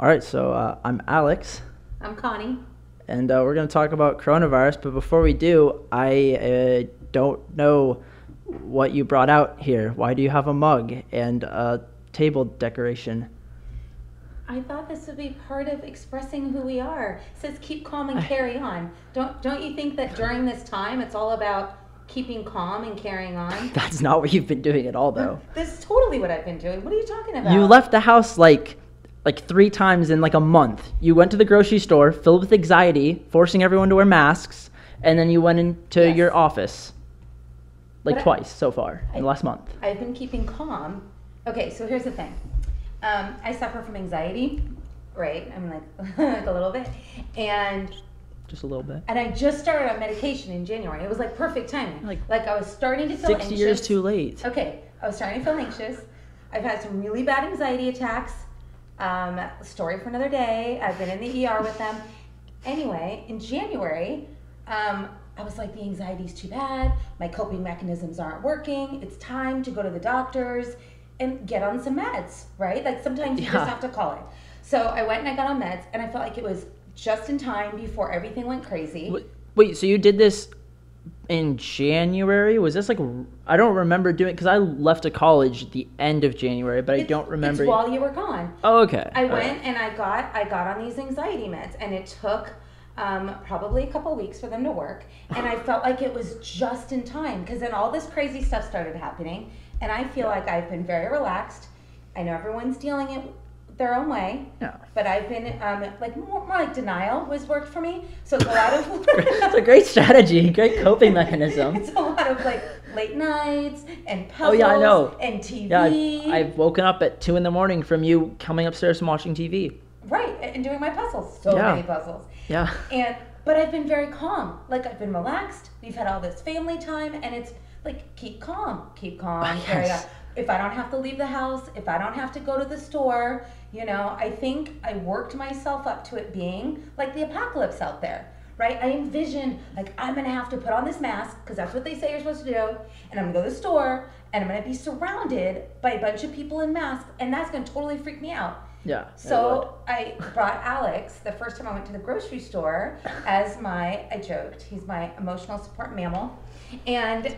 All right, so I'm Alex, I'm Connie. and we're going to talk about coronavirus. But before we do, I don't know what you brought out here. Why do you have a mug and a table decoration? I thought this would be part of expressing who we are. It says keep calm and carry on. Don't you think that during this time it's all about keeping calm and carrying on? That's not what you've been doing at all, though. This is totally what I've been doing. What are you talking about? You left the house like 3 times in like a month. You went to the grocery store filled with anxiety, forcing everyone to wear masks, and then you went into your office twice so far in the last month. I've been keeping calm. Okay, so here's the thing. I suffer from anxiety, right? I mean, like a little bit, and just a little bit. And I just started on medication in January. It was like perfect timing. Like I was starting to feel 6 anxious. years too late. Okay, I was starting to feel anxious. I've had some really bad anxiety attacks. Story for another day. I've been in the ER with them. Anyway, in January, I was like, the anxiety's too bad. My coping mechanisms aren't working. It's time to go to the doctors and get on some meds, right? Like sometimes you just have to call it. So I went and I got on meds, and I felt like it was just in time before everything went crazy. Wait, so you did this in January? Was this I don't remember doing, because I left to college at the end of January, but I don't remember. It's while you were gone. Oh, okay. I went and I got on these anxiety meds, and it took probably a couple weeks for them to work, and I felt like it was just in time, because then all this crazy stuff started happening, and I feel like I've been very relaxed. I know everyone's dealing it their own way, but I've been more like denial was worked for me. So it's a lot of it's a great strategy, great coping mechanism. It's a lot of like late nights and puzzles. Oh yeah, I know. And TV. Yeah, I've woken up at 2 a.m. from you coming upstairs and watching TV. Right, and doing my puzzles. So many puzzles. Yeah. But I've been very calm. Like I've been relaxed. We've had all this family time, and it's like keep calm, carry on. If I don't have to leave the house, if I don't have to go to the store, I think I worked myself up to it being like the apocalypse out there, right? I envision like I'm gonna have to put on this mask because that's what they say you're supposed to do, and I'm gonna go to the store and I'm gonna be surrounded by a bunch of people in masks, and that's gonna totally freak me out. Yeah. So I brought Alex the first time I went to the grocery store as I joked, he's my emotional support mammal, and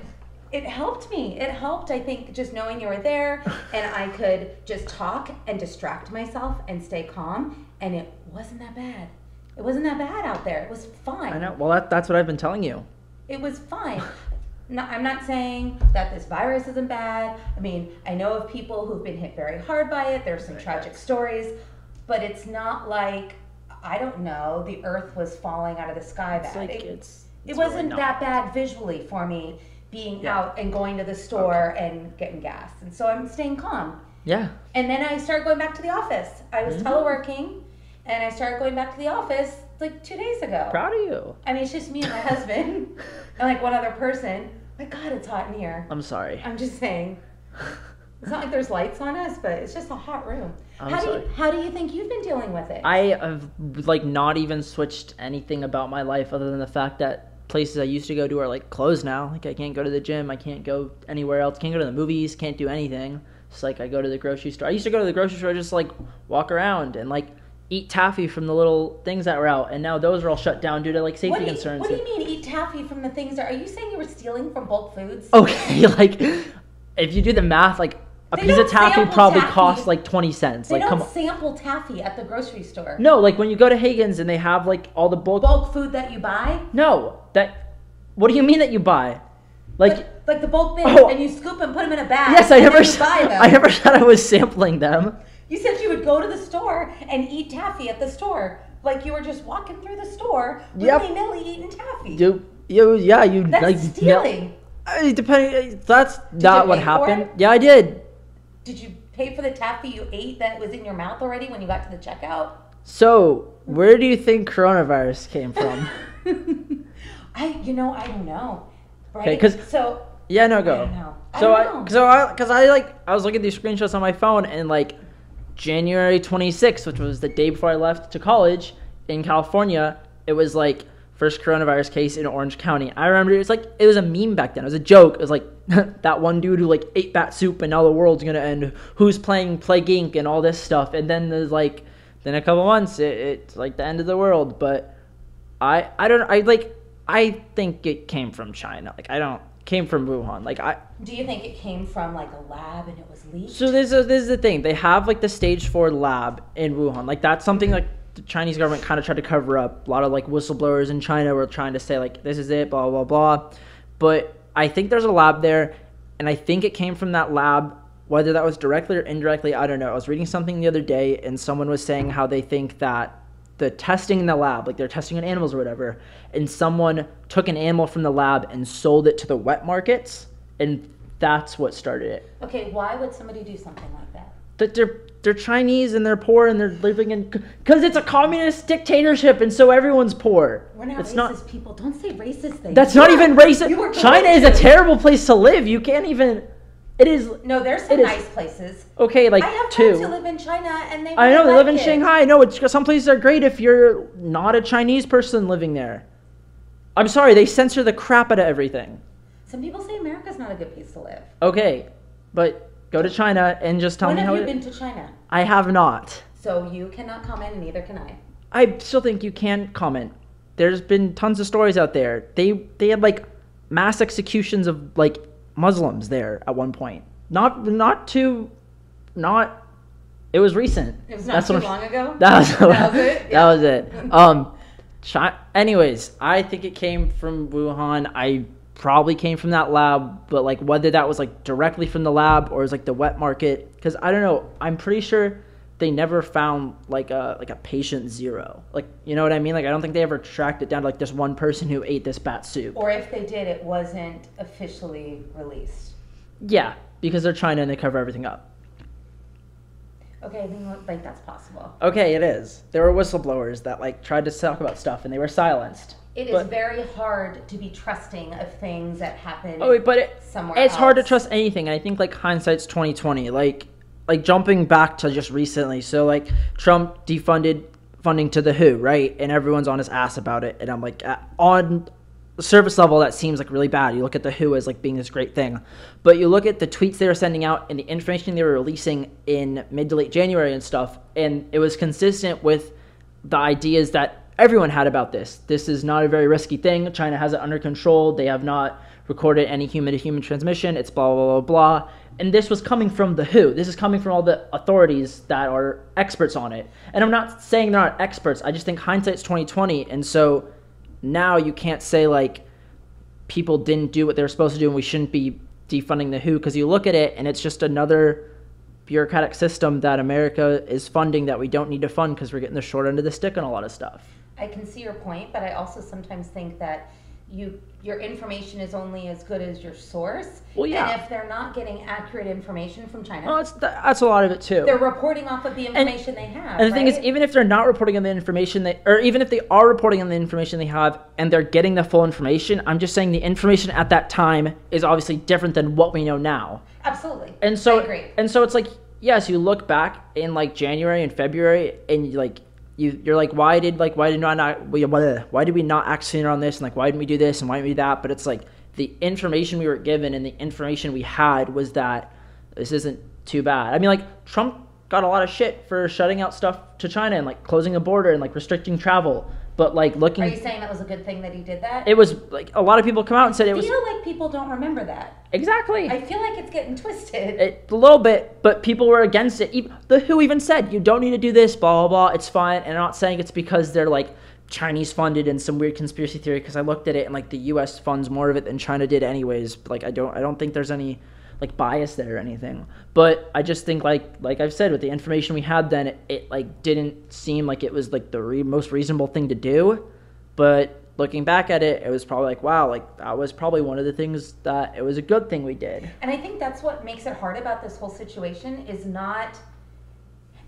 it helped me. It helped, I think, just knowing you were there, and I could just talk and distract myself and stay calm, and it wasn't that bad. It wasn't that bad out there. It was fine. I know. Well, that's what I've been telling you. It was fine. No, I'm not saying that this virus isn't bad. I mean, I know of people who've been hit very hard by it. There's some tragic stories, but it's not like, I don't know, the earth was falling out of the sky bad. It wasn't really that bad visually for me, being out and going to the store and getting gas. And so I'm staying calm. Yeah. And then I started going back to the office. I was teleworking, and I started going back to the office like 2 days ago. Proud of you. I mean, it's just me and my husband and like one other person. My God, it's hot in here. I'm sorry. I'm just saying. It's not like there's lights on us, but it's just a hot room. Sorry. How do you think you've been dealing with it? I have not even switched anything about my life other than the fact that places I used to go to are closed now. Like I can't go to the gym, I can't go anywhere else, can't go to the movies, can't do anything. It's like I go to the grocery store. I used to go to the grocery store just walk around and eat taffy from the little things that were out, and now those are all shut down due to safety concerns. What do you mean eat taffy from the things that are you saying you were stealing from bulk foods? Okay, if you do the math, a piece of taffy probably costs 20 cents. They don't sample taffy at the grocery store. No, when you go to Hagen's and they have all the bulk food that you buy. No, what do you mean that you buy? Like the bulk bins, and you scoop and put them in a bag. Yes, I never said I was sampling them. You said you would go to the store and eat taffy at the store, like you were just walking through the store, willy-nilly eating taffy. That's stealing. That's not what happened. Yeah, I did. Did you pay for the taffy you ate that was in your mouth already when you got to the checkout? So, where do you think coronavirus came from? I don't know. Right? Okay, because go. I don't know. I was looking at these screenshots on my phone, and January 26th, which was the day before I left to college in California, it was first coronavirus case in Orange County. I remember it was a meme back then. It was a joke. It was that one dude who ate bat soup and now the world's gonna end. Who's playing Plague Inc. and all this stuff. And then there's then a couple months, it's like the end of the world. But I don't, I think it came from China. Like, I don't, came from Wuhan. Like, Do you think it came from like a lab and it was leaked? so this is the thing. They have like the stage 4 lab in Wuhan. Like, that's something like the Chinese government kind of tried to cover up. A lot of like whistleblowers in China were trying to say like, this is it, blah, blah, blah. But I think there's a lab there, and I think it came from that lab. Whether that was directly or indirectly, I don't know. I was reading something the other day, and someone was saying how they think that the testing in the lab, like they're testing on animals or whatever, and someone took an animal from the lab and sold it to the wet markets, and that's what started it. Okay, why would somebody do something like that? That they're Chinese and they're poor and they're living in, because it's a communist dictatorship, and so everyone's poor. We're not it's racist people. Don't say racist things. That's not even racist. China is a terrible place to live. You can't even. It is. No, there's some nice places. Okay, like I have two. friends who live in China, and they. I know they live in it. Shanghai. No, it's some places are great if you're not a Chinese person living there. I'm sorry, they censor the crap out of everything. Some people say America's not a good place to live. Okay, but go to China and just tell me how. When have you been to China? I have not. So you cannot comment, and neither can I. I still think you can comment. There's been tons of stories out there. They had like mass executions of like Muslims there at one point. Not too. It was recent. It was not too long ago. That was it. That was it. Anyways, I think it came from Wuhan. I probably came from that lab, but like whether that was like directly from the lab or was like the wet market, because I don't know. I'm pretty sure they never found like a patient zero. Like, you know what I mean? Like, I don't think they ever tracked it down to like this one person who ate this bat soup. Or if they did, it wasn't officially released. Yeah, because they're China and they cover everything up. Okay, I think like that's possible. Okay, it is. There were whistleblowers that like tried to talk about stuff and they were silenced. It is very hard to be trusting of things that happen. Oh, but somewhere it's else. hard to trust anything. And I think like hindsight's 2020. Like jumping back to just recently. So like Trump defunded funding to the WHO, right? And everyone's on his ass about it. And I'm like, on the surface level, that seems like really bad. You look at the WHO as like being this great thing, but you look at the tweets they were sending out and the information they were releasing in mid to late January and stuff, and it was consistent with the ideas that everyone had about this. This is not a very risky thing. China has it under control. They have not recorded any human-to-human transmission. It's blah, blah, blah, blah. And this was coming from the WHO. This is coming from all the authorities that are experts on it. And I'm not saying they're not experts. I just think hindsight's 2020, and so now you can't say like people didn't do what they were supposed to do and we shouldn't be defunding the WHO, because you look at it and it's just another bureaucratic system that America is funding that we don't need to fund because we're getting the short end of the stick on a lot of stuff. I can see your point, but I also sometimes think that your information is only as good as your source. Well, yeah. And if they're not getting accurate information from China, well, that's a lot of it too. They're reporting off of the information they have. And the thing is, even if they're not reporting on the information or even if they are reporting on the information they have and they're getting the full information, I'm just saying the information at that time is obviously different than what we know now. Absolutely. And so, I agree. And so it's like, yes, you look back in like January and February and you're like, why did we not act sooner on this, and like why didn't we do this and why didn't we do that? But it's like the information we were given and the information we had was that this isn't too bad. I mean, like Trump got a lot of shit for shutting out stuff to China and like closing the border and like restricting travel. But like looking, are you saying that was a good thing that he did that? It was like a lot of people come out and said it was. I feel like people don't remember that. Exactly. I feel like it's getting twisted. A little bit, but people were against it. The WHO even said, you don't need to do this, blah, blah, blah, it's fine. And I'm not saying it's because they're like Chinese funded and some weird conspiracy theory, because I looked at it and like the US funds more of it than China did anyways. Like I don't think there's any like bias there or anything. But I just think like I've said, with the information we had then, it like didn't seem like it was like the most reasonable thing to do. But looking back at it, it was probably like, wow, like that was probably one of the things that it was a good thing we did. And I think that's what makes it hard about this whole situation, is not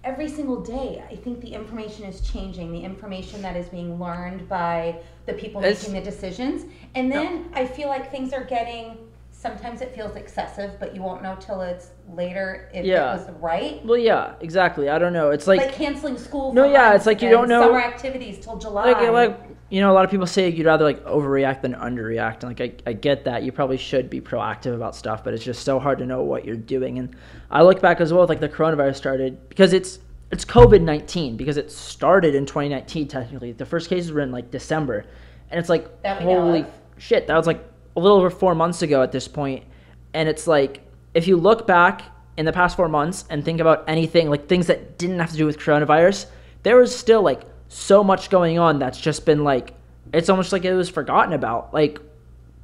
every single day. I think the information is changing, the information that is being learned by the people making the decisions. And then I feel like things are getting, sometimes it feels excessive, but you won't know till it's later if it was right. Well, yeah, exactly. I don't know. It's like canceling school. No, yeah, it's like you don't know summer activities till July. Like you know, a lot of people say you'd rather like overreact than underreact, and like I get that. You probably should be proactive about stuff, but it's just so hard to know what you're doing. And I look back as well with like the coronavirus started, because it's it's COVID-19 because it started in 2019 technically. The first cases were in like December, and it's like holy shit, that was like a little over 4 months ago at this point. And it's like, if you look back in the past 4 months and think about anything like things that didn't have to do with coronavirus, there was still like so much going on that's just been like, it's almost like it was forgotten about. Like,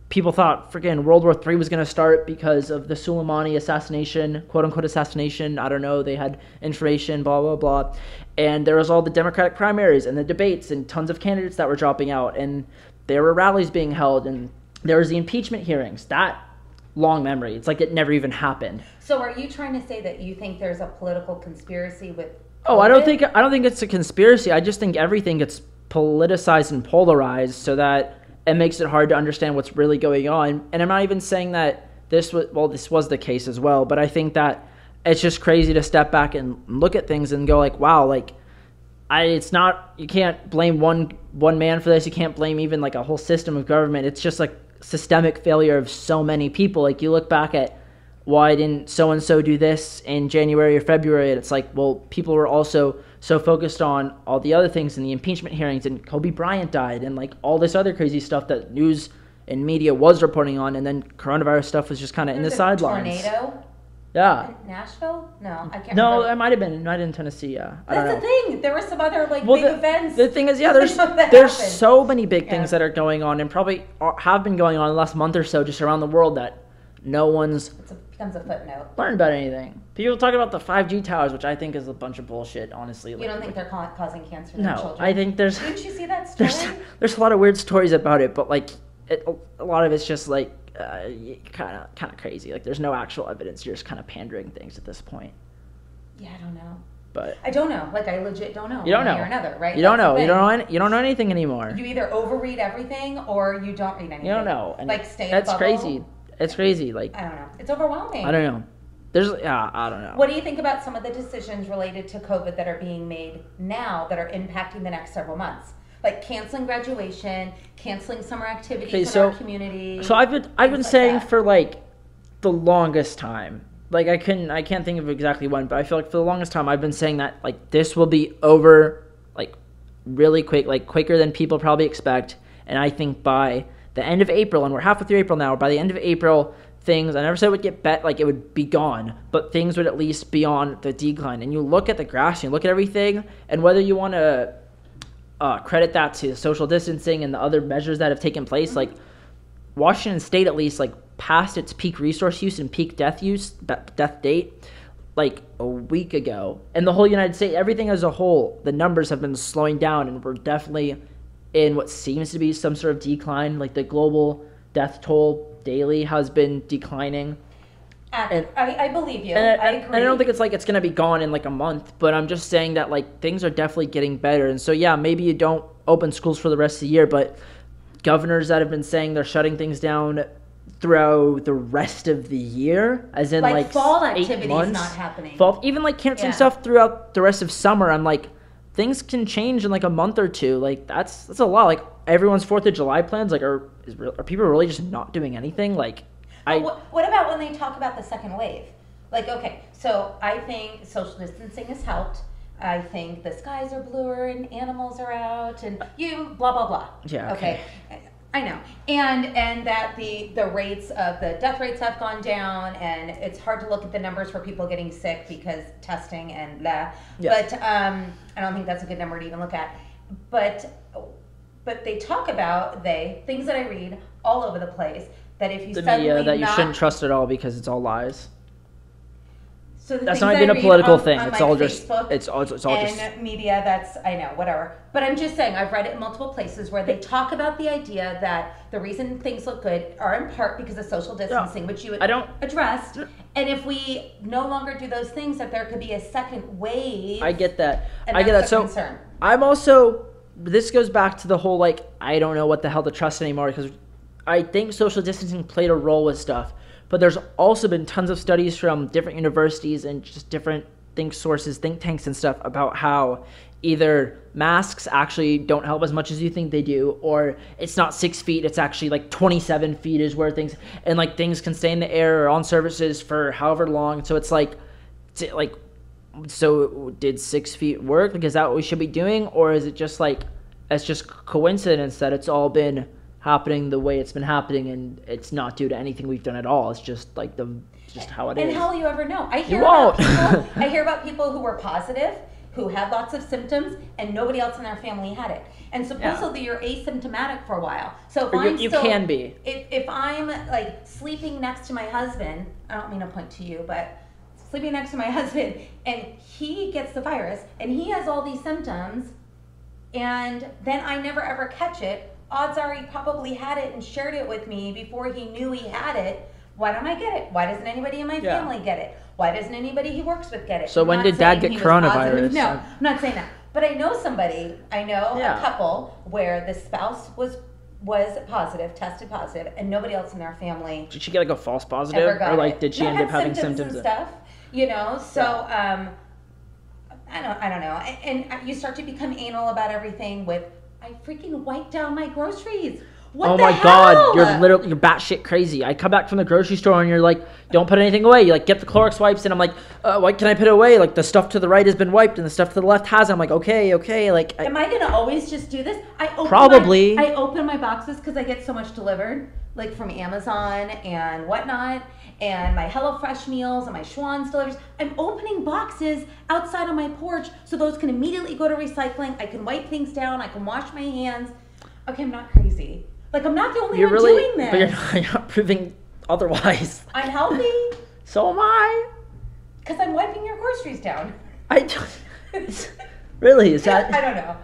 people thought freaking World War III was going to start because of the Soleimani assassination, quote unquote assassination. I don't know. They had information, blah, blah, blah. And there was all the Democratic primaries and the debates and tons of candidates that were dropping out. And there were rallies being held. And there was the impeachment hearings. That long memory. It's like it never even happened. So are you trying to say that you think there's a political conspiracy with COVID? Oh, I don't think it's a conspiracy. I just think everything gets politicized and polarized so that it makes it hard to understand what's really going on. And I'm not even saying that this was the case as well, but I think that it's just crazy to step back and look at things and go like, wow, like it's not, you can't blame one man for this. You can't blame even like a whole system of government. It's just like systemic failure of so many people. Like, you look back at why didn't so-and-so do this in January or February, and it's like, well, people were also so focused on all the other things in the impeachment hearings, and Kobe Bryant died, and like all this other crazy stuff that news and media was reporting on, and then coronavirus stuff was just kind of in the sidelines. Tornado? Yeah. In Nashville? No, I can't No, remember. it might have been in Tennessee, yeah. That's the thing. There were some other big events. The thing is, yeah, there's so many big things that are going on, and probably have been going on in the last month or so just around the world that no one's becomes a footnote. Learned about anything. People talk about the 5G towers, which I think is a bunch of bullshit, honestly. You don't think they're causing cancer in no, children? I think there's... Didn't you see that story? There's a lot of weird stories about it, but like a lot of it's just like kind of crazy. Like, there's no actual evidence. You're just kind of pandering things at this point. Yeah, I don't know. But I don't know. Like, I legit don't know. You don't know. One way or another, right? You don't know. You don't know anything anymore. You either overread everything or you don't read anything. You don't know. And like, stay in that's a bubble. crazy. It's crazy. Like, I don't know. It's overwhelming. I don't know. I don't know. What do you think about some of the decisions related to COVID that are being made now that are impacting the next several months? Like canceling graduation, canceling summer activities in our community. So I've been saying for like the longest time. Like, I can't think of exactly when, but I feel like for the longest time I've been saying that like this will be over like really quick, like quicker than people probably expect. And I think by the end of April, and we're halfway through April now, by the end of April, things, I never said it would get like it would be gone, but things would at least be on the decline. And you look at the graphs, you look at everything, and whether you want to credit that to social distancing and the other measures that have taken place, like Washington State at least like passed its peak resource use and peak death date like a week ago. And the whole United States, everything as a whole, the numbers have been slowing down, and we're definitely in what seems to be some sort of decline. Like, the global death toll daily has been declining. And I believe you. And I agree. And I don't think it's like it's going to be gone in like a month, but I'm just saying that like things are definitely getting better. And so, yeah, maybe you don't open schools for the rest of the year, but governors that have been saying they're shutting things down throughout the rest of the year, as in like fall 8 activities months, not happening. Even like canceling stuff throughout the rest of summer. I'm like, things can change in like a month or two. Like, that's a lot. Like, everyone's 4th of July plans, like, are people really just not doing anything? Like, what about when they talk about the second wave? Like, okay, so I think social distancing has helped. I think the skies are bluer and animals are out and blah, blah, blah. Yeah. Okay. I know. And that the rates of the death rates have gone down, and it's hard to look at the numbers for people getting sick because testing and blah. Yeah. But I don't think that's a good number to even look at. But they talk about things that I read all over the place, that if you the suddenly media that you shouldn't trust at all because it's all lies. So that's not even a political thing. It's all Facebook just it's all and media. That's, I know, whatever. But I'm just saying, I've read it in multiple places where they talk about the idea that the reason things look good are in part because of social distancing, which you addressed. And if we no longer do those things, that there could be a second wave. I get that. And I get that. So concern. I'm also. This goes back to the whole like I don't know what the hell to trust anymore, because I think social distancing played a role with stuff. But there's also been tons of studies from different universities and just different think tanks and stuff about how either masks actually don't help as much as you think they do, or it's not 6 feet, it's actually like 27 feet is where things So did 6 feet work? Like, is that what we should be doing, or is it just like it's just coincidence that it's all been happening the way it's been happening, and it's not due to anything we've done at all? It's just like just how it is. And how will you ever know? I hear about people who were positive, who had lots of symptoms, and nobody else in their family had it. And supposedly you're asymptomatic for a while. So if you can be. If I'm like sleeping next to my husband, I don't mean to point to you, but sleeping next to my husband, and he gets the virus, and he has all these symptoms, and then I never ever catch it, odds are he probably had it and shared it with me before he knew he had it. Why don't I get it? Why doesn't anybody in my family get it? Why doesn't anybody he works with get it? So when did Dad get coronavirus? No, I'm not saying that. But I know a couple where the spouse was positive, tested positive, and nobody else in their family. Did she get like a false positive, or like did she end up having symptoms and stuff? You know, so I don't know. And you start to become anal about everything. With I freaking wiped down my groceries. What the hell? God, you're batshit crazy. I come back from the grocery store and you're like, don't put anything away. You like get the Clorox wipes and I'm like, what can I put away? Like the stuff to the right has been wiped and the stuff to the left hasn't. I'm like, okay. Like, am I gonna always just do this? I open my boxes because I get so much delivered, like from Amazon and whatnot, and my HelloFresh meals and my Schwann's deliveries. I'm opening boxes outside on my porch so those can immediately go to recycling. I can wipe things down. I can wash my hands. Okay, I'm not crazy. Like, I'm not the only one doing this. But you're not proving otherwise. I'm healthy. So am I. Because I'm wiping your groceries down. I don't. Really? Is that? I don't know.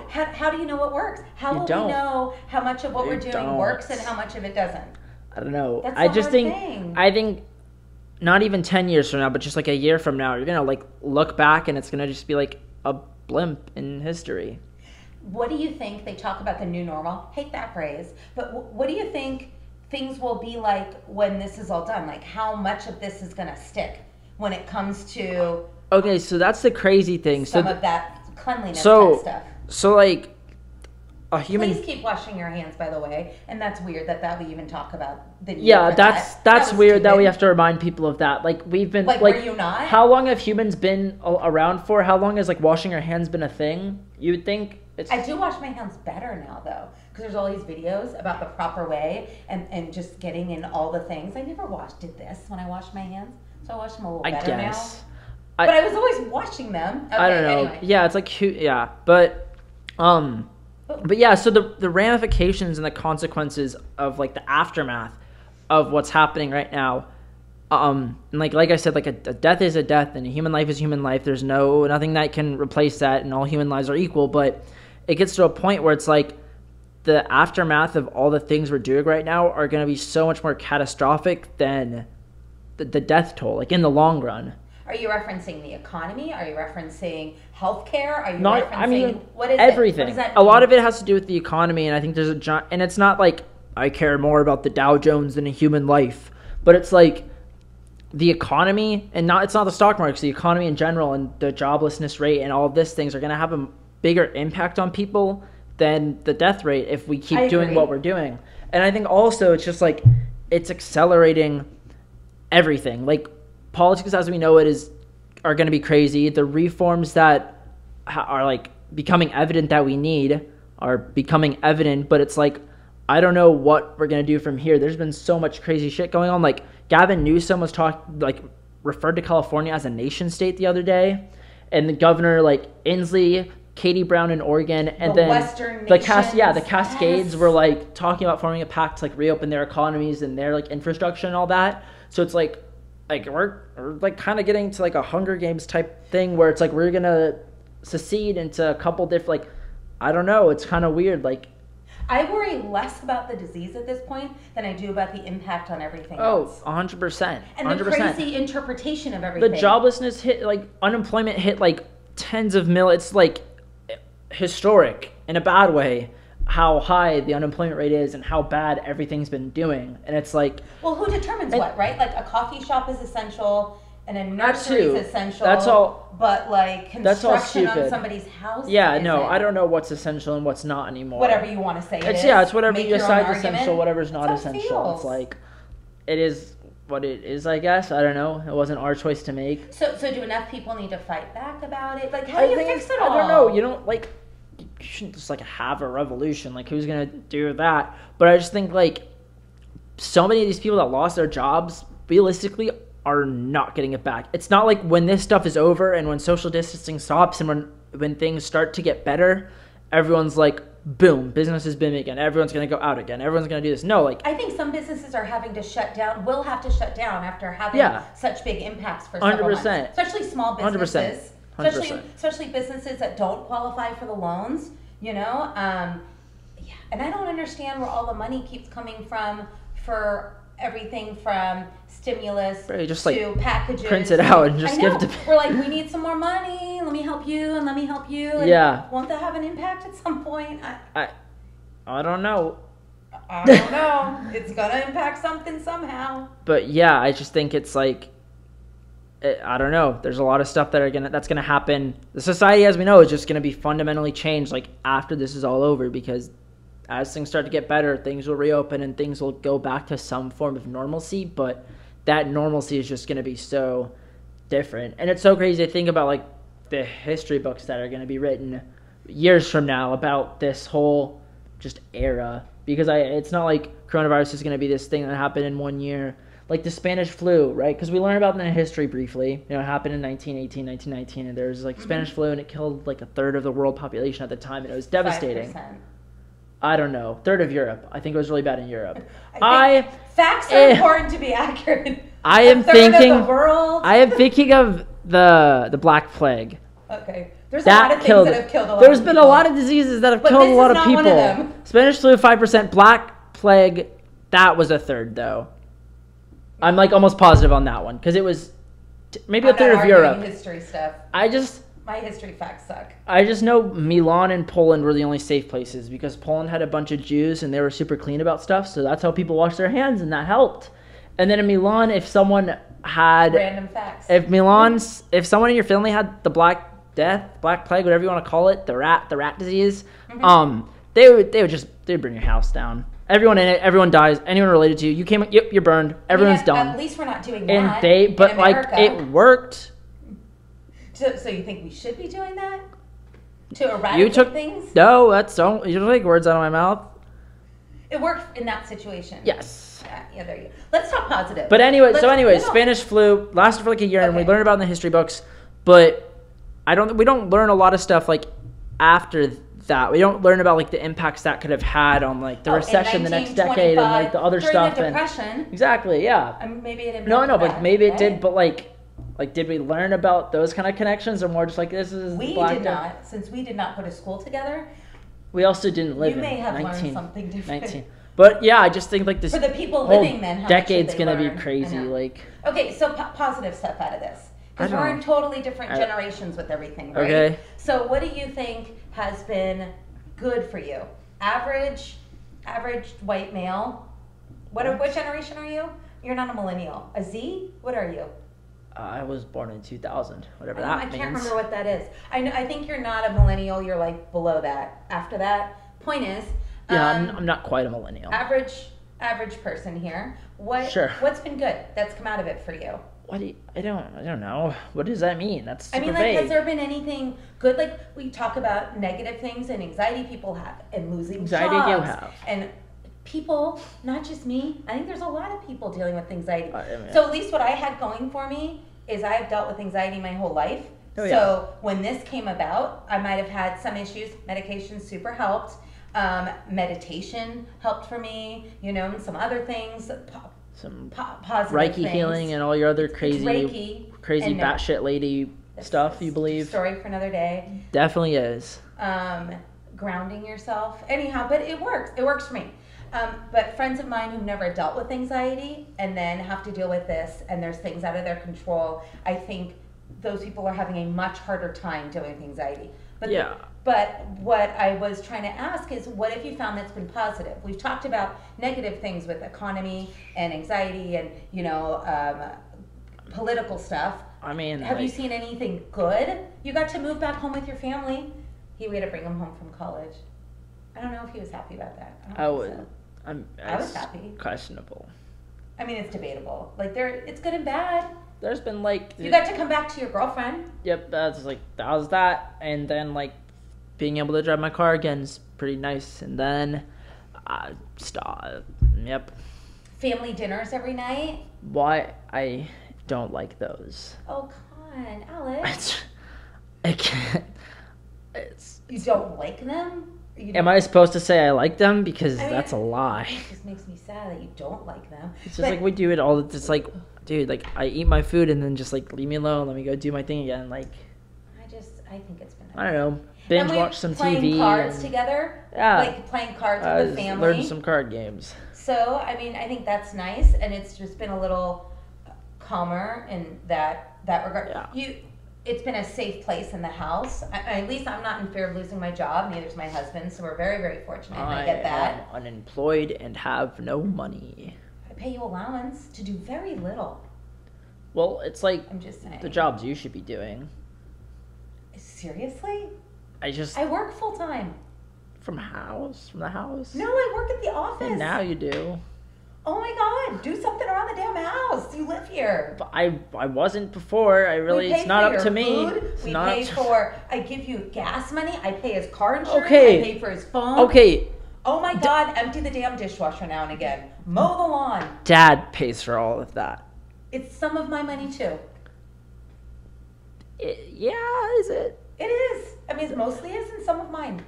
How do you know what works? How will we know how much of what we're doing works and how much of it doesn't? I don't know. That's I think not even 10 years from now, but just like a year from now, you're going to like look back and it's going to just be like a blimp in history. What do you think? They talk about the new normal. Hate that phrase. But what do you think things will be like when this is all done? Like how much of this is going to stick when it comes to... Okay, so that's the crazy thing. Some of that cleanliness type stuff. So like a human... Please keep washing your hands, by the way. And that's weird that we even talk about the need Yeah, for that's weird stupid. That we have to remind people of that. Like we've been... Like were you not? How long have humans been around for? How long has like washing your hands been a thing? You would think... I do wash my hands better now, though, because there's all these videos about the proper way and just getting in all the things. I never did this when I washed my hands, so I wash them a little better now. But I was always washing them. Okay, I don't know. Anyway. Yeah, it's like but yeah. So the ramifications and the consequences of like the aftermath of what's happening right now. And like I said, like a death is a death, and a human life is human life. There's nothing that can replace that, and all human lives are equal. But it gets to a point where it's like the aftermath of all the things we're doing right now are going to be so much more catastrophic than the death toll, like in the long run. Are you referencing the economy? Are you referencing healthcare? Are you what is everything? What does that mean? A lot of it has to do with the economy, and I think there's and it's not like I care more about the Dow Jones than a human life, but it's like the economy, and it's not the stock markets, the economy in general, and the joblessness rate and all of these things are going to have a bigger impact on people than the death rate if we keep doing what we're doing. And I think also it's just like it's accelerating everything. Like politics as we know it are going to be crazy. The reforms that are like becoming evident that we need are becoming evident, but it's like I don't know what we're going to do from here. There's been so much crazy shit going on. Like Gavin Newsom was referred to California as a nation state the other day, and the governor like Inslee, Katie Brown in Oregon, and then the Cascades were like talking about forming a pact to like reopen their economies and their like infrastructure and all that. So it's like we're like kind of getting to like a Hunger Games type thing where it's like we're gonna secede into a couple different I don't know. It's kind of weird. Like I worry less about the disease at this point than I do about the impact on everything else. 100%. And the crazy interpretation of everything. The joblessness hit, like unemployment hit like tens of millions. It's like historic in a bad way how high the unemployment rate is and how bad everything's been doing. And it's like... Well, who determines what, right? Like a coffee shop is essential and a nursery is essential. That's all. But like construction on somebody's house. Yeah, no, I don't know what's essential and what's not anymore. Whatever you want to say it's whatever you decide is essential, whatever's not essential. It's like, it is what it is, I guess. I don't know. It wasn't our choice to make. So do enough people need to fight back about it? Like, how do you fix it all? I don't know. You don't, like, you shouldn't just, like, have a revolution. Like, who's going to do that? But I just think, like, so many of these people that lost their jobs, realistically, are not getting it back. It's not like when this stuff is over and when social distancing stops and when things start to get better, everyone's like, boom, business has been again. Everyone's going to go out again. Everyone's going to do this. No, like... I think some businesses are having to shut down, will have to shut down after having such big impacts for several 100%. months. Especially small businesses. 100%. Especially businesses that don't qualify for the loans, you know? Yeah, and I don't understand where all the money keeps coming from for everything from stimulus just, to like, packages. Print it out and just give to... We're like, we need some more money. Let me help you and let me help you. And yeah. Won't that have an impact at some point? I don't know. I don't know. It's going to impact something somehow. But yeah, I just think it's like, I don't know. There's a lot of stuff that's gonna happen. The society, as we know, is just gonna be fundamentally changed, like, after this is all over, because as things start to get better, things will reopen and things will go back to some form of normalcy. But that normalcy is just gonna be so different, and it's so crazy to think about, like, the history books that are gonna be written years from now about this whole just era, because it's not like coronavirus is gonna be this thing that happened in 1 year. Like the Spanish flu, right? Because we learned about it in history briefly. You know, it happened in 1918, 1919, and there was, like, Spanish flu, and it killed, like, a third of the world population at the time, and it was devastating. 5%. I don't know. Third of Europe. I think it was really bad in Europe. Facts are important to be accurate. I am Of the world. I am thinking of the Black Plague. Okay. There's a lot of things that have killed a lot There's of been people. a lot of diseases that have killed a lot of people. One of them. Spanish flu, 5%. Black Plague, that was a third, though. I'm, like, almost positive on that one, because it was maybe a third of Europe. History stuff. My history facts suck. I just know Milan and Poland were the only safe places, because Poland had a bunch of Jews and they were super clean about stuff, so that's how people washed their hands, and that helped. And then in Milan, if someone had... Random facts. If someone in your family had the Black Death, Black Plague, whatever you want to call it, the rat disease, they'd burn your house down. Everyone in it, everyone dies. Anyone related to you, yep, you're burned. Everyone's done. At least we're not doing that. And but like, it worked. So you think we should be doing that to eradicate things? No, you don't take words out of my mouth. It worked in that situation. Yes. Yeah, there you go. Let's talk positive. But anyway, Spanish flu lasted for like a year, and we learned about it in the history books. But we don't learn a lot of stuff like after that. We don't learn about, like, the impacts that could have had on, like, the recession the next decade and, like, the other stuff. During the Depression. Exactly, yeah. Maybe it didn't. But maybe it did. But like, did we learn about those kind of connections, or more just like this is? We did not, since we did not go to school together. We also didn't live. You may have learned something different. But yeah, I just think, like, this for the people living then. Decade's gonna be crazy. Like, okay, so positive stuff out of this, because we're in totally different generations with everything, right? Okay. So what do you think has been good for you? Average white male. What generation are you? You're not a millennial. A Z? What are you? I was born in 2000. Whatever that means. I can't remember what that is. I think you're not a millennial. You're, like, below that. After that, point is. Yeah, I'm not quite a millennial. Average person here. What's been good that's come out of it for you? I don't know. What does that mean? That's super vague. Has there been anything good? Like, we talk about negative things and anxiety people have, and losing jobs. Anxiety you have. And people, not just me, I think there's a lot of people dealing with anxiety. So at least what I had going for me is I've dealt with anxiety my whole life. Oh, yeah. So when this came about, I might have had some issues. Medication super helped. Meditation helped for me, some other things. Some positive Reiki things. Healing and all your other crazy batshit lady stuff, you believe? Story for another day. Definitely is. Grounding yourself. Anyhow, but it works. It works for me. But friends of mine who've never dealt with anxiety and then have to deal with this, and there's things out of their control, I think those people are having a much harder time dealing with anxiety. But what I was trying to ask is, what have you found that's been positive? We've talked about negative things with economy and anxiety and, political stuff. I mean, have you seen anything good? You got to move back home with your family. We had to bring him home from college. I don't know if he was happy about that. I was happy. Questionable. I mean, it's debatable. Like, it's good and bad. There's been like You got to come back to your girlfriend. Yep, that's like that was that, and then like being able to drive my car again is pretty nice, and then stop. Yep. Family dinners every night. Why I don't like those. Oh, come on, Alex. I can't. You don't like them? Am I supposed to say I like them? Because that's a lie. It just makes me sad that you don't like them. It's just like we do it all. It's like, dude, like I eat my food and then just like leave me alone. Let me go do my thing again. Like, I think it's been nice. I don't know. Binge watch some TV. Playing cards together. Yeah. Like playing cards with the family. Learn some card games. So, I mean, I think that's nice, and it's just been a little calmer in that regard. Yeah. It's been a safe place in the house. At least I'm not in fear of losing my job. Neither is my husband, so we're very, very fortunate. And I get that. I'm unemployed and have no money. I pay you allowance to do very little. Well, it's like I'm just saying. The jobs you should be doing. Seriously? I work full time. From the house? No, I work at the office. And now you do. Oh my God! Do something around the damn house. You live here. But I wasn't before. It's not up to me. I give you gas money. I pay his car insurance. Okay. I pay for his phone. Okay. Oh my God! Empty the damn dishwasher now and again. Mow the lawn. Dad pays for all of that. It's some of my money too. Yeah, is it? It is. I mean, it mostly is, and some of mine.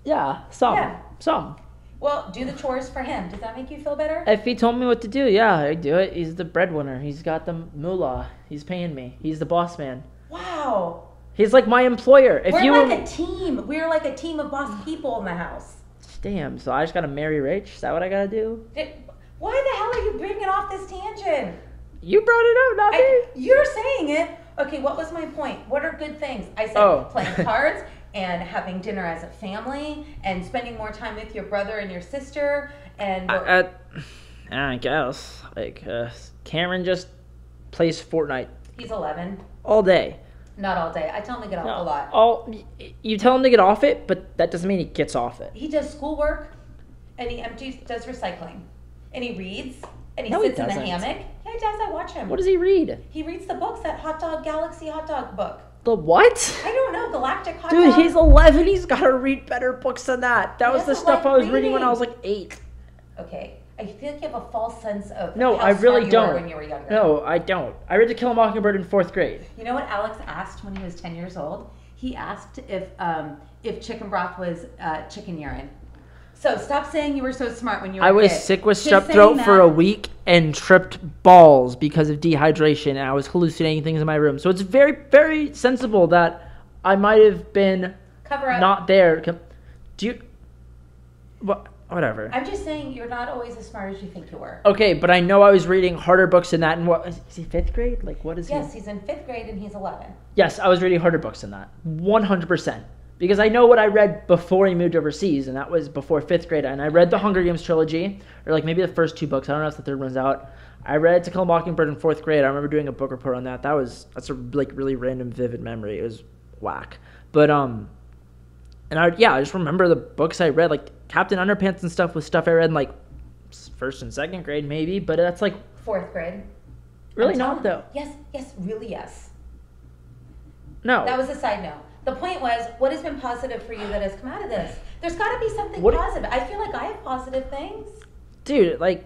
Yeah, some. Yeah. Some. Well, do the chores for him. Does that make you feel better? If he told me what to do, yeah, I'd do it. He's the breadwinner. He's got the moolah. He's paying me. He's the boss man. Wow. He's like my employer. We're like a team. We're like a team of boss people in the house. Damn, so I just gotta marry rich? Is that what I gotta do? Why the hell are you bringing off this tangent? You brought it up, not me. You're saying it. Okay, what was my point? What are good things? I said playing cards and having dinner as a family and spending more time with your brother and your sister and... I guess. Like, Cameron just plays Fortnite. He's 11. All day. Not all day. I tell him to get off a lot. You tell him to get off it, but that doesn't mean he gets off it. He does schoolwork and he does recycling. And he reads and he sits in the hammock. Yeah, he does. I watch him. What does he read? He reads the books, that Hot Dog Galaxy Hot Dog book. The what? I don't know. Galactic Hot Dog. Dude, he's 11. He's got to read better books than that. That was the stuff I was reading when I was like 8. Okay. I feel like you have a false sense of how I really smart you don't. Were When you were younger. No, I don't. I read To Kill a Mockingbird in 4th grade. You know what Alex asked when he was 10 years old? He asked if chicken broth was chicken urine. So stop saying you were so smart when you were a kid. I was sick with strep throat for a week and tripped balls because of dehydration, and I was hallucinating things in my room. So it's very, very sensible that I might have been not there. Do you... Whatever. I'm just saying you're not always as smart as you think you were. Okay, but I know I was reading harder books than that. And what is he 5th grade? Like, what is he? Yes, he's in 5th grade and he's 11. Yes, I was reading harder books than that. 100%. Because I know what I read before he moved overseas, and that was before 5th grade. And I read the Hunger Games trilogy, or like maybe the first 2 books. I don't know if the 3rd one's out. I read To Kill a Mockingbird in 4th grade. I remember doing a book report on that. That's a like really random, vivid memory. It was whack. But I just remember the books I read, like Captain Underpants and stuff was stuff I read in like 1st and 2nd grade maybe, but that's like 4th grade. Really not though. Yes, really yes. No. That was a side note. The point was, what has been positive for you that has come out of this? There's got to be something positive. I feel like I have positive things. Dude, like,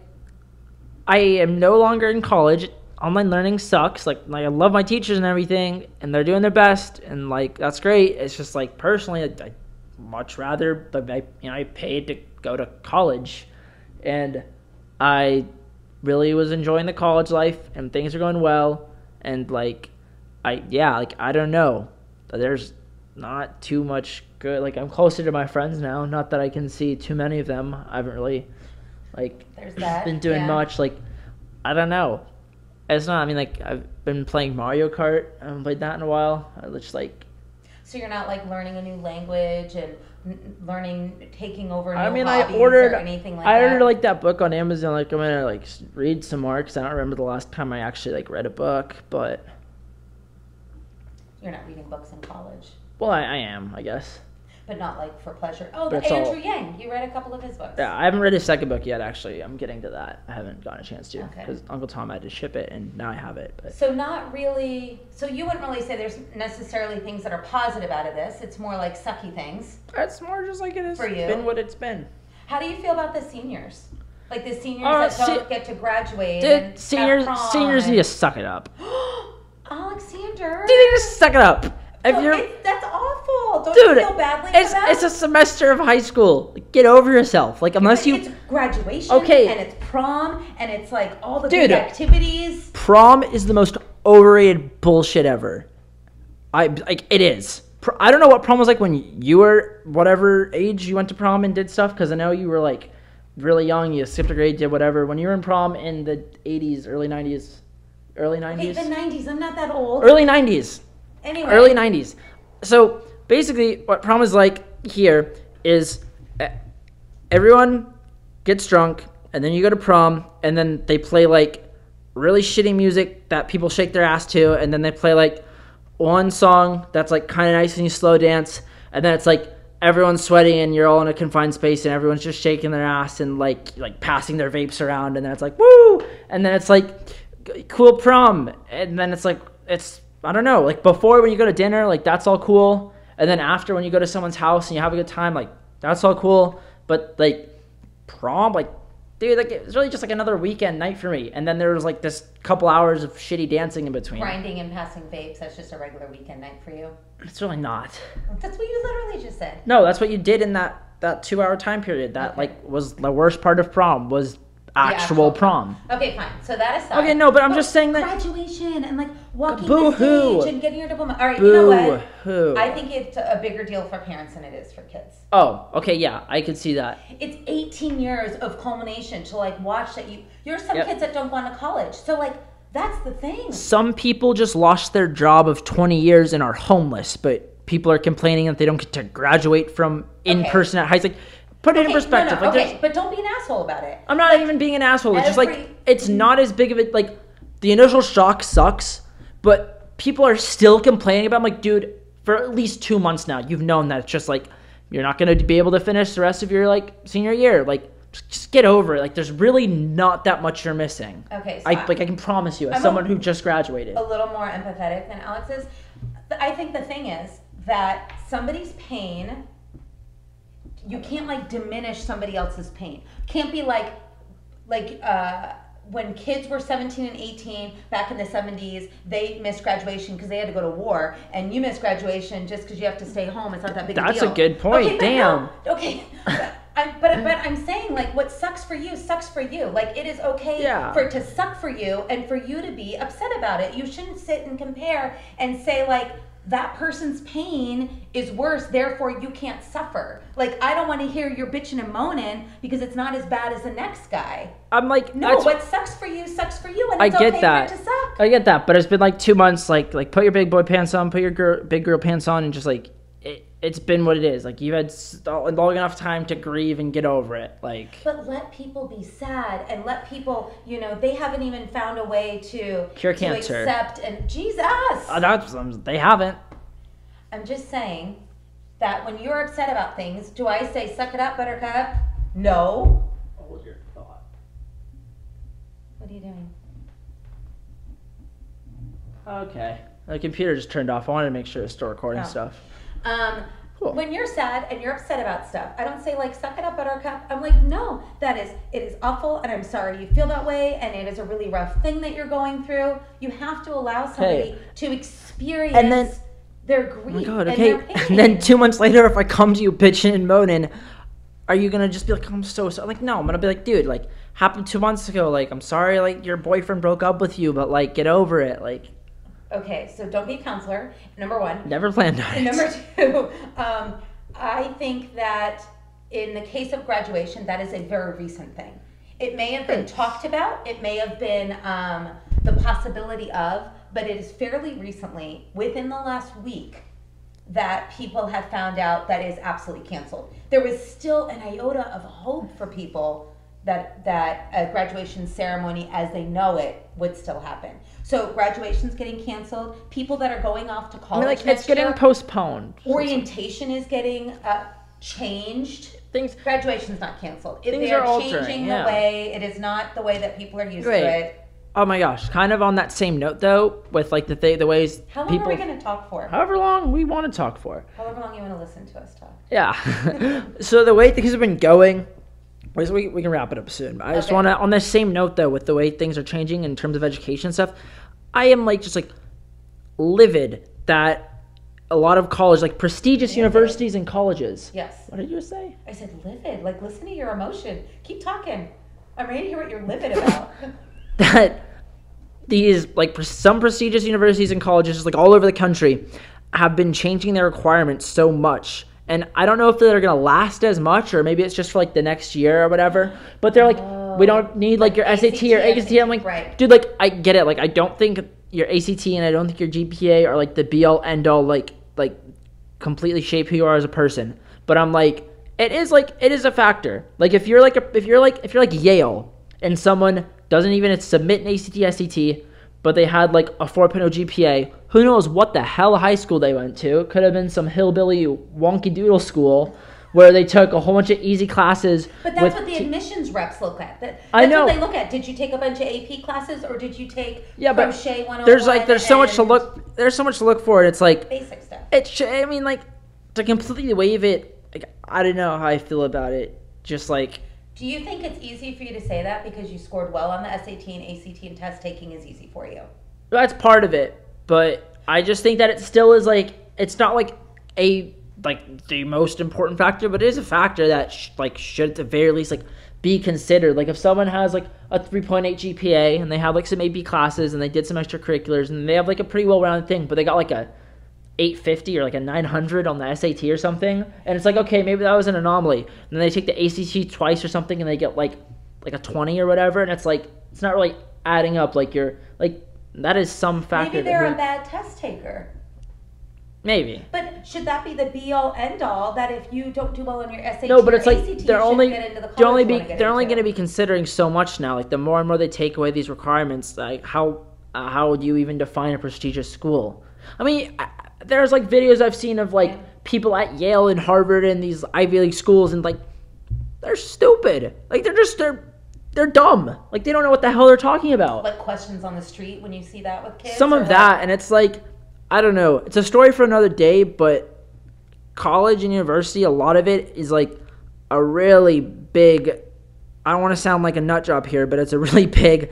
I am no longer in college. Online learning sucks. Like I love my teachers and everything, and they're doing their best, and like that's great. It's just like personally, I much rather, but I paid to go to college, and I really was enjoying the college life, and things are going well, and like I don't know. There's not too much good. Like I'm closer to my friends now. Not that I can see too many of them. I haven't really been doing much. Like I don't know. It's not. I mean, like I've been playing Mario Kart. I haven't played that in a while. I just like. So you're not like learning a new language and taking over new hobbies or anything like that? I ordered like that book on Amazon. Like I'm gonna like read some more because I don't remember the last time I actually like read a book. But you're not reading books in college. Well, I am, I guess. but not like for pleasure. Oh, But the it's Andrew all- Yang. You read a couple of his books. Yeah, I haven't read his second book yet. Actually, I'm getting to that. I haven't gotten a chance to Okay. because Uncle Tom had to ship it, and now I have it. But So not really. So you wouldn't really say there's necessarily things that are positive out of this. It's more like sucky things. it's more just like it has For you? been what it's been. How do you feel about the seniors? Like the seniors Oh, that don't get to graduate. Dude, and seniors have prom seniors and- need to suck it up. Alexander. Dude, they just suck it up. If No, you're that's awful. Don't Dude, you feel badly for that? it's a semester of high school. Like, get over yourself. Like, unless It's you graduation, Okay. and it's prom, and it's like all the Dude. big activities. prom is the most overrated bullshit ever. It is. I don't know what prom was like when you were whatever age you went to prom and did stuff, because I know you were like really young. You skipped a grade, did whatever. When you were in prom in the 80s, early 90s, Okay, the 90s. I'm not that old. early 90s. Anyway. Early 90s. So basically, what prom is like here is everyone gets drunk, and then you go to prom, and then they play like really shitty music that people shake their ass to, and then they play like one song that's like kind of nice and you slow dance, and then it's like everyone's sweating and you're all in a confined space and everyone's just shaking their ass and like passing their vapes around, and then it's like woo, and then it's like cool prom, and then it's like I don't know, like before when you go to dinner, like that's all cool, and then after when you go to someone's house and you have a good time, like that's all cool, but like prom, like dude, like it was really just like another weekend night for me, and then there was like this couple hours of shitty dancing in between. Grinding and passing vapes, that's just a regular weekend night for you. It's really not. That's what you literally just said. No, that's what you did in that 2-hour time period. That like was the worst part of prom was actual prom. Okay, fine. So that aside. Okay, no, but I'm just saying that graduation and like walking Boo-hoo. the stage and getting your diploma. All right, you know what? Boo-hoo. I think it's a bigger deal for parents than it is for kids. Oh, okay, yeah, I could see that. It's 18 years of culmination to like watch that you're some Yep. kids that don't go on to college. So like that's the thing. Some people just lost their job of 20 years and are homeless, but people are complaining that they don't get to graduate from in-person at high school. Like, put it in perspective. No, Like, okay, there's- but don't be an asshole about it. I'm not even being an asshole. It's just like every- it's not as big of a like the initial shock sucks, but people are still complaining about. I'm like, dude, for at least 2 months now, you've known that it's just like you're not gonna be able to finish the rest of your like senior year. Like, just get over it. Like, there's really not that much you're missing. Okay, so I can promise you, as I'm someone who just graduated. a little more empathetic than Alex is. I think the thing is that somebody's pain, you can't like diminish somebody else's pain. Can't be like when kids were 17 and 18 back in the 70s, they missed graduation because they had to go to war, and you missed graduation just because you have to stay home. It's not that big a deal. That's a good point. Okay, but Damn. no, okay. But I'm saying, like, what sucks for you sucks for you. Like, it is okay Yeah. for it to suck for you and for you to be upset about it. You shouldn't sit and compare and say, like, that person's pain is worse, therefore you can't suffer. Like, I don't want to hear you're bitching and moaning because it's not as bad as the next guy. I'm like, No, that's- what sucks for you sucks for you, and I it's get okay that. for it to suck. I get that, but it's been like 2 months. Like put your big boy pants on, put your big girl pants on, and just like it's been what it is. Like, you've had long enough time to grieve and get over it. Like, But let people be sad, and let people, they haven't even found a way to Cure cancer. accept, and Jesus. they haven't. I'm just saying that when you're upset about things, do I say suck it up, buttercup? No. What was your thought? What are you doing? Okay. The computer just turned off. I wanted to make sure it's still recording Oh. stuff. Cool. When you're sad and you're upset about stuff, I don't say like suck it up, buttercup. I'm like, no, it is awful, and I'm sorry you feel that way, and it is a really rough thing that you're going through. You have to allow somebody to experience And then- their grief. Oh my god, and okay. their pain. And then 2 months later, if I come to you bitching and moaning, are you gonna just be like, I'm so sorry? Like, no, I'm gonna be like, dude, like, happened 2 months ago. Like, I'm sorry, like, your boyfriend broke up with you, but like, get over it. Like, Okay, so don't be a counselor, number one. never planned on it. And number two, I think that in the case of graduation, that is a very recent thing. It may have been talked about, it may have been the possibility of, but it is fairly recently, within the last week, that people have found out that is absolutely canceled. There was still an iota of hope for people that a graduation ceremony as they know it would still happen. So graduation's getting canceled. People that are going off to I college mean, like, next it's getting year, postponed. orientation is getting changed. Things Graduation's not canceled. Things They are are altering, changing yeah. the way. It is not the way that people are used Great. to it. Oh my gosh! Kind of on that same note, though, with like the ways How long people, are we going to talk for? however long we want to talk for. However long you want to listen to us talk. Yeah. So the way things have been going, we can wrap it up soon. But I just Okay. want to, on the same note, though, with the way things are changing in terms of education stuff, I am like just like livid that a lot of college, like prestigious universities and colleges. Yes. What did you say? I said livid. Like, listen to your emotion. Keep talking. I'm ready to hear what you're livid about. That these like some prestigious universities and colleges just like all over the country have been changing their requirements so much, and I don't know if they're gonna last as much or maybe it's just for like the next year or whatever, but they're like, we don't need like your SAT or ACT. I'm like, right. dude, like I get it, like I don't think your ACT and I don't think your GPA are like the be all end all like completely shape who you are as a person, but I'm like, it is a factor. Like if you're like Yale and someone doesn't even submit an ACT, SAT, but they had like a 4.0 GPA. Who knows what the hell high school they went to? Could have been some hillbilly wonky doodle school where they took a whole bunch of easy classes. But that's what the admissions reps look at. I know. What they look at. Did you take a bunch of AP classes or did you take Yeah, but crochet 101? there's so much to look. There's so much to look for. It's like Basic stuff. I mean, like to completely waive it. Like I don't know how I feel about it. Just like. Do you think it's easy for you to say that because you scored well on the SAT and ACT and test taking is easy for you? That's part of it, but I just think that it still is like it's not like the most important factor, but it is a factor that should at the very least like be considered. Like if someone has like a 3.8 GPA and they have like some AP classes and they did some extracurriculars and they have like a pretty well-rounded thing, but they got like a 850 or like a 900 on the SAT or something, and it's like, okay, maybe that was an anomaly. And then they take the ACT twice or something and they get like a 20 or whatever, and it's like it's not really adding up. Like you're like that is some factor. Maybe they're a bad test taker. Maybe. But should that be the be all end all that if you don't do well on your SAT No, but it's or like ACT, they're only going to be considering so much now. Like the more and more they take away these requirements, like how do you even define a prestigious school? I mean, there's like videos I've seen of like people at Yale and Harvard and these Ivy League schools, and like they're stupid. Like they're dumb. Like they don't know what the hell they're talking about. Like questions on the street when you see that with kids. Some of that, and it's like, I don't know. It's a story for another day, but college and university, a lot of it is like a really big, I don't want to sound like a nut job here, but it's a really big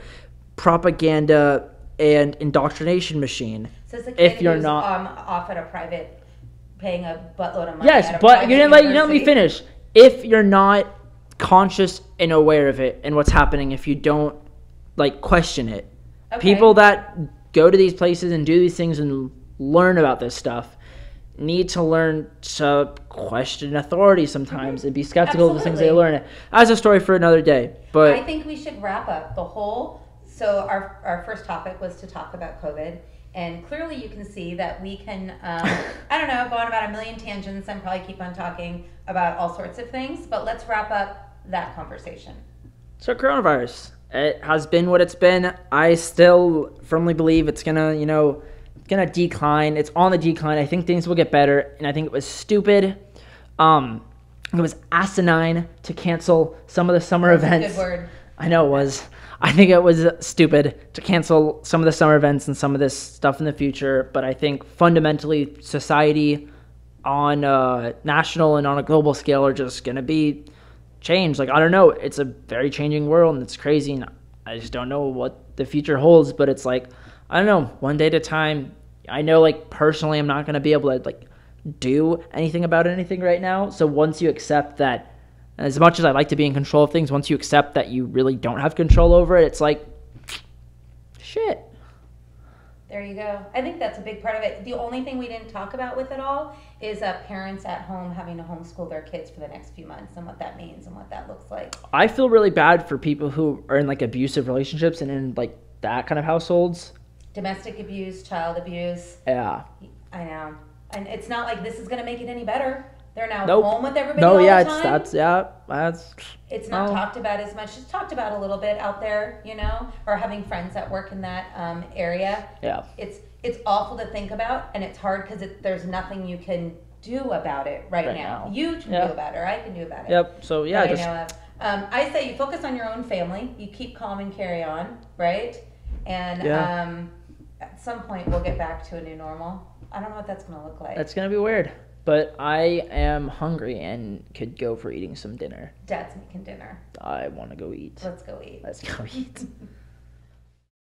propaganda and indoctrination machine. So it's a kid if you're who's, not off at a private, paying a buttload of money. Yes, at a but you didn't let me university. finish. If you're not conscious and aware of it and what's happening, if you don't like question it, Okay. people that go to these places and do these things and learn about this stuff need to learn to question authority sometimes and be skeptical of the things they Absolutely. learn. That's a story for another day. But I think we should wrap up the whole. So our first topic was to talk about COVID, and clearly you can see that we can, I don't know, go on about a million tangents and probably keep on talking about all sorts of things, but let's wrap up that conversation. so coronavirus, it has been what it's been. I still firmly believe it's gonna decline. It's on the decline. I think things will get better, and I think it was stupid. It was asinine to cancel some of the summer events. Good word. I know it was. I think it was stupid to cancel some of the summer events and some of this stuff in the future, but I think fundamentally society on a national and on a global scale are just going to be changed. Like, I don't know. It's a very changing world, and it's crazy, and I just don't know what the future holds, but it's like, I don't know, one day at a time. I know, like, personally I'm not going to be able to, like, do anything about anything right now, so once you accept that, as much as I like to be in control of things, once you accept that you really don't have control over it, it's like, shit. There you go. I think that's a big part of it. The only thing we didn't talk about with it all is parents at home having to homeschool their kids for the next few months and what that means and what that looks like. I feel really bad for people who are in, like, abusive relationships and in, like, that kind of households. Domestic abuse, child abuse. Yeah. I know. And it's not like this is going to make it any better. They're now Nope. home with everybody No, all yeah, the time. that's. It's not no. talked about as much. It's talked about a little bit out there, or having friends that work in that area. Yeah. It's awful to think about, and it's hard because there's nothing you can do about it right now. You can do about it, or I can do about it. Yep. So yeah, just. I say you focus on your own family. You keep calm and carry on, right? And at some point we'll get back to a new normal. I don't know what that's going to look like. That's gonna be weird. But I am hungry and could go for eating some dinner. Dad's making dinner. I want to go eat. Let's go eat. Let's go eat.